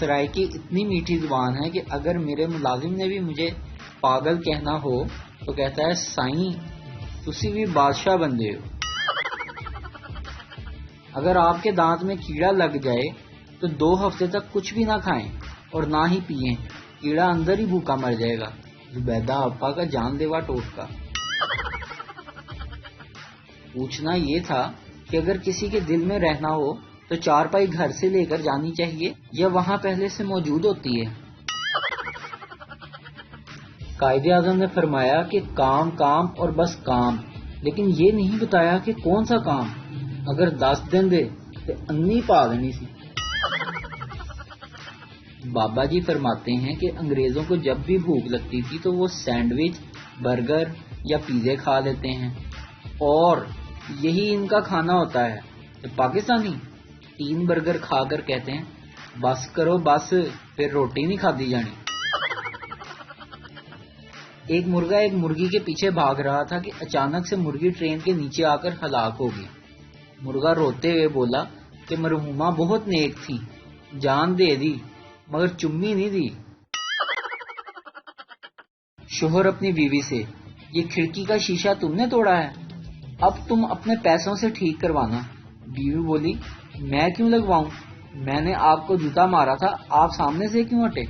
سرائے کی اتنی میٹھی زبان ہے کہ اگر میرے ملازم نے بھی مجھے پاگل کہنا ہو تو کہتا ہے سائیں تسی بھی بادشاہ بندے ہو۔ اگر آپ کے دانت میں کیڑا لگ جائے تو 2 ہفتے تک کچھ بھی نہ کھائیں اور نہ ہی پیئیں، کیڑا اندر ہی بھوکا مر جائے گا۔ زبیدہ آپا کا جان لیوا ٹوٹکا۔ پوچھنا یہ تھا کہ اگر کسی کے دل میں رہنا ہو تو چارپائی گھر سے لے کر جانی چاہیے یا وہاں پہلے سے موجود ہوتی ہے؟ قائد اعظم نے فرمایا کہ کام کام اور بس کام، لیکن یہ نہیں بتایا کہ کون سا کام۔ اگر 10 دن دے تو انی پا دینی سی۔ بابا جی فرماتے ہیں کہ انگریزوں کو جب بھی بھوک لگتی تھی تو وہ سینڈوچ، برگر یا پیزے کھا لیتے ہیں، اور یہی ان کا کھانا ہوتا ہے۔ تو پاکستانی 3 برگر کھا کر کہتے ہیں بس کرو بس، پھر روٹی نہیں کھادی جانی۔ ایک مرغا ایک مرغی کے پیچھے بھاگ رہا تھا کہ اچانک سے مرغی ٹرین کے نیچے آ کر ہلاک ہو گئی۔ مرغا روتے ہوئے بولا کہ مرحومہ بہت نیک تھی، جان دے دی مگر چمی نہیں دی۔ شوہر اپنی بیوی سے، یہ کھڑکی کا شیشہ تم نے توڑا ہے، اب تم اپنے پیسوں سے ٹھیک کروانا۔ بیوی بولی میں کیوں لگواؤں، میں نے آپ کو جوتا مارا تھا، آپ سامنے سے کیوں ہٹے؟